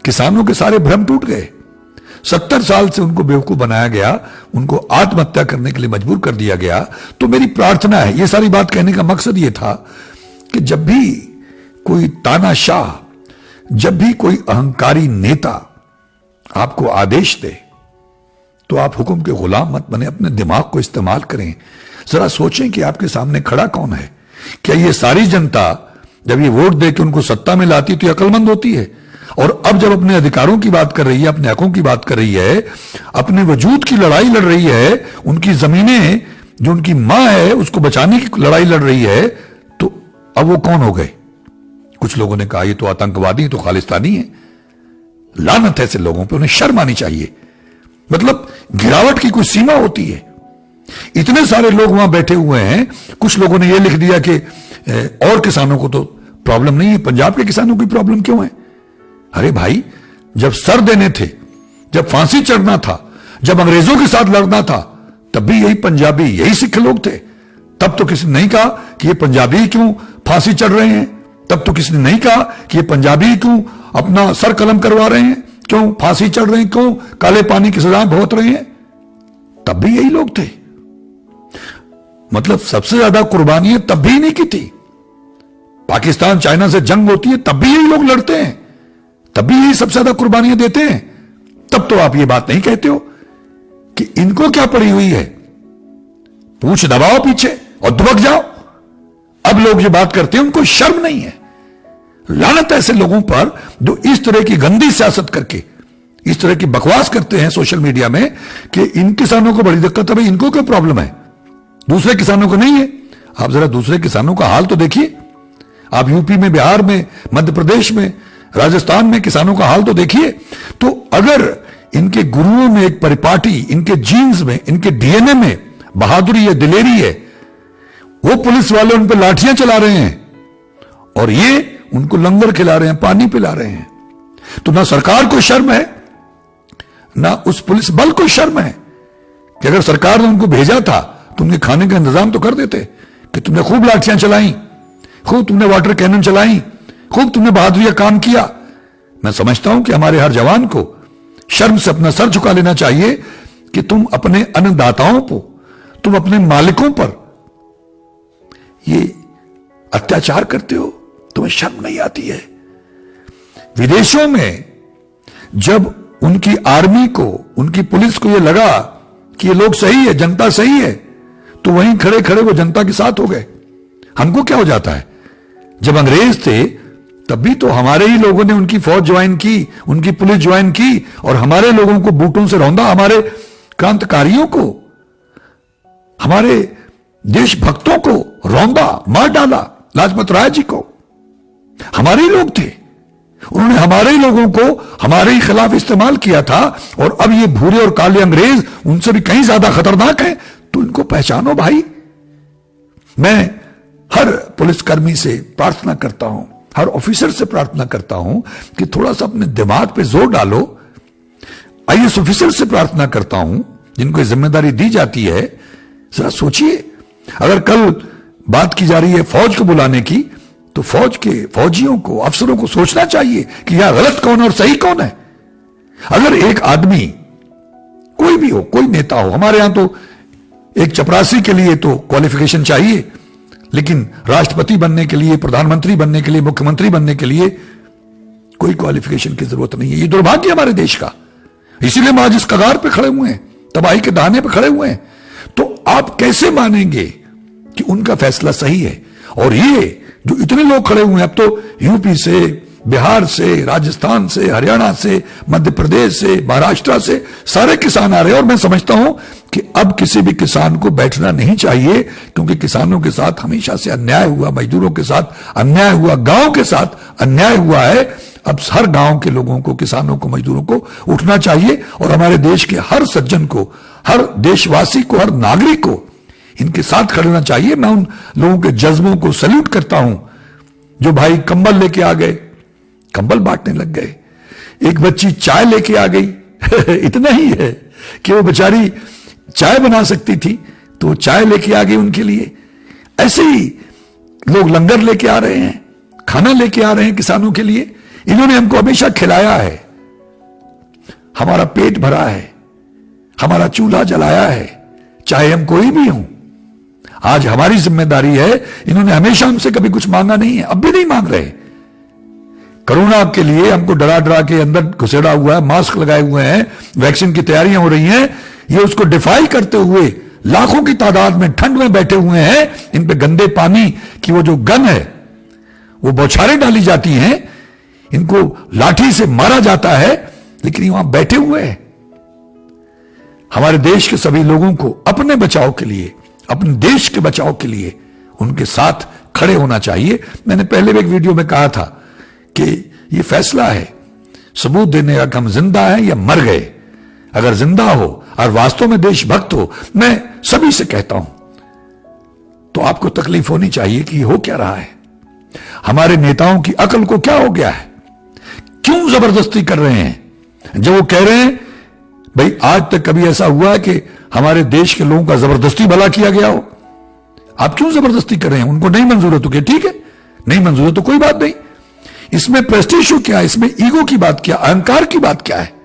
किसानों के सारे भ्रम टूट गए। 70 साल से उनको बेवकूफ बनाया गया, उनको आत्महत्या करने के लिए मजबूर कर दिया गया। तो मेरी प्रार्थना है, ये सारी बात कहने का मकसद ये था कि जब भी कोई तानाशाह, जब भी कोई अहंकारी नेता आपको आदेश दे तो आप हुक्म के गुलाम मत बने, अपने दिमाग को इस्तेमाल करें। जरा सोचें कि आपके सामने खड़ा कौन है। क्या ये सारी जनता जब ये वोट दे के उनको सत्ता में लाती तो ये अक्लमंद होती है? और अब जब अपने अधिकारों की बात कर रही है, अपने हकों की बात कर रही है, अपने वजूद की लड़ाई लड़ रही है, उनकी जमीनें जो उनकी मां है उसको बचाने की लड़ाई लड़ रही है, तो अब वो कौन हो गए? कुछ लोगों ने कहा ये तो आतंकवादी, तो खालिस्तानी है। लानत है ऐसे लोगों पे, उन्हें शर्म आनी चाहिए। मतलब गिरावट की कोई सीमा होती है। इतने सारे लोग वहां बैठे हुए हैं, कुछ लोगों ने यह लिख दिया कि और किसानों को तो प्रॉब्लम नहीं है, पंजाब के किसानों की प्रॉब्लम क्यों है? अरे भाई, जब सर देने थे, जब फांसी चढ़ना था, जब अंग्रेजों के साथ लड़ना था, तब भी यही पंजाबी, यही सिख लोग थे। तब तो किसी ने नहीं कहा कि ये पंजाबी क्यों फांसी चढ़ रहे हैं, तब तो किसी ने नहीं कहा कि ये पंजाबी क्यों अपना सर कलम करवा रहे हैं, क्यों फांसी चढ़ रहे हैं, क्यों काले पानी की सजा भुगत रहे हैं। तब भी यही लोग थे। मतलब सबसे ज्यादा कुर्बानियां तब भी नहीं की थी। पाकिस्तान चाइना से जंग होती है तब भी यही लोग लड़ते हैं, तब भी यही सबसे ज्यादा कुर्बानियां देते हैं। तब तो आप ये बात नहीं कहते हो कि इनको क्या पड़ी हुई है, पूछ दबाओ पीछे और दुबक जाओ। अब लोग जो बात करते हैं उनको शर्म नहीं है। लानत ऐसे लोगों पर जो इस तरह की गंदी सियासत करके इस तरह की बकवास करते हैं सोशल मीडिया में कि इन किसानों को बड़ी दिक्कत है। भाई इनको क्या प्रॉब्लम है, दूसरे किसानों को नहीं है? आप जरा दूसरे किसानों का हाल तो देखिए। आप यूपी में, बिहार में, मध्य प्रदेश में, राजस्थान में किसानों का हाल तो देखिए। तो अगर इनके गुरुओं में एक परिपाटी, इनके जीन्स में, इनके डीएनए में बहादुरी है, दिलेरी है, वो पुलिस वाले उन पर लाठियां चला रहे हैं और ये उनको लंगर खिला रहे हैं, पानी पिला रहे हैं, तो ना सरकार को शर्म है, ना उस पुलिस बल को शर्म है कि अगर सरकार ने उनको भेजा था तो उनके खाने का इंतजाम तो कर देते कि तुमने खूब लाठियां चलाई, खूब तुमने वाटर कैनन चलाई, खूब तुमने बहादुरी काम किया। मैं समझता हूं कि हमारे हर जवान को शर्म से अपना सर झुका लेना चाहिए कि तुम अपने अन्नदाताओं को, तुम अपने मालिकों पर ये अत्याचार करते हो, तुम्हें शर्म नहीं आती है। विदेशों में जब उनकी आर्मी को, उनकी पुलिस को यह लगा कि ये लोग सही है, जनता सही है, तो वहीं खड़े खड़े वो जनता के साथ हो गए। हमको क्या हो जाता है, जब अंग्रेज थे तब भी तो हमारे ही लोगों ने उनकी फौज ज्वाइन की, उनकी पुलिस ज्वाइन की और हमारे लोगों को बूटों से रौंदा, हमारे क्रांतिकारियों को, हमारे देशभक्तों को रौंदा, मार डाला। लाजपत राय जी को हमारे ही लोग थे, उन्होंने हमारे ही लोगों को हमारे ही खिलाफ इस्तेमाल किया था। और अब ये भूरे और काले अंग्रेज उनसे भी कहीं ज्यादा खतरनाक हैं, तो इनको पहचानो भाई। मैं हर पुलिसकर्मी से प्रार्थना करता हूं, हर ऑफिसर से प्रार्थना करता हूं कि थोड़ा सा अपने दिमाग पे जोर डालो। आईएएस ऑफिसर से प्रार्थना करता हूं जिनको जिम्मेदारी दी जाती है, जरा सोचिए, अगर कल बात की जा रही है फौज को बुलाने की, तो फौज के फौजियों को, अफसरों को सोचना चाहिए कि यह गलत कौन है और सही कौन है। अगर एक आदमी, कोई भी हो, कोई नेता हो, हमारे यहां तो एक चपरासी के लिए तो क्वालिफिकेशन चाहिए, लेकिन राष्ट्रपति बनने के लिए, प्रधानमंत्री बनने के लिए, मुख्यमंत्री बनने के लिए कोई क्वालिफिकेशन की जरूरत नहीं है। ये दुर्भाग्य हमारे देश का, इसीलिए हम आज इस कगार पे खड़े हुए हैं, तबाही के दाने पे खड़े हुए हैं। तो आप कैसे मानेंगे कि उनका फैसला सही है? और ये जो इतने लोग खड़े हुए हैं, अब तो यूपी से, बिहार से, राजस्थान से, हरियाणा से, मध्य प्रदेश से, महाराष्ट्र से सारे किसान आ रहे हैं। और मैं समझता हूं कि अब किसी भी किसान को बैठना नहीं चाहिए, क्योंकि किसानों के साथ हमेशा से अन्याय हुआ, मजदूरों के साथ अन्याय हुआ, गांव के साथ अन्याय हुआ है। अब हर गांव के लोगों को, किसानों को, मजदूरों को उठना चाहिए और हमारे देश के हर सज्जन को, हर देशवासी को, हर नागरिक को इनके साथ खड़ना चाहिए। मैं उन लोगों के जज्बों को सैल्यूट करता हूं जो भाई कंबल लेके आ गए, कंबल बांटने लग गए। एक बच्ची चाय लेके आ गई इतना ही है कि वो बेचारी चाय बना सकती थी तो चाय लेके आ गई उनके लिए। ऐसे ही लोग लंगर लेके आ रहे हैं, खाना लेके आ रहे हैं किसानों के लिए। इन्होंने हमको हमेशा खिलाया है, हमारा पेट भरा है, हमारा चूल्हा जलाया है, चाहे हम कोई भी हों। आज हमारी जिम्मेदारी है। इन्होंने हमेशा हमसे कभी कुछ मांगा नहीं है, अब भी नहीं मांग रहे। कोरोना के लिए हमको डरा डरा के अंदर घुसेड़ा हुआ है, मास्क लगाए हुए हैं, वैक्सीन की तैयारियां हो रही हैं। ये उसको डिफाई करते हुए लाखों की तादाद में ठंड में बैठे हुए हैं। इन पे गंदे पानी की वो जो गन है, वो बौछारें डाली जाती हैं, इनको लाठी से मारा जाता है, लेकिन ये वहां बैठे हुए हैं। हमारे देश के सभी लोगों को अपने बचाव के लिए, अपने देश के बचाव के लिए उनके साथ खड़े होना चाहिए। मैंने पहले भी एक वीडियो में कहा था कि ये फैसला है सबूत देने का कि हम जिंदा हैं या मर गए। अगर जिंदा हो और वास्तव में देशभक्त हो, मैं सभी से कहता हूं, तो आपको तकलीफ होनी चाहिए कि हो क्या रहा है। हमारे नेताओं की अकल को क्या हो गया है? क्यों जबरदस्ती कर रहे हैं? जब वो कह रहे हैं भाई आज तक कभी ऐसा हुआ है कि हमारे देश के लोगों का जबरदस्ती भला किया गया हो? आप क्यों जबरदस्ती कर रहे हैं? उनको नहीं मंजूर है तो क्या ठीक है, नहीं मंजूर है तो कोई बात नहीं। इसमें प्रेस्टीज क्या है? इसमें ईगो की बात क्या, अहंकार की बात क्या है?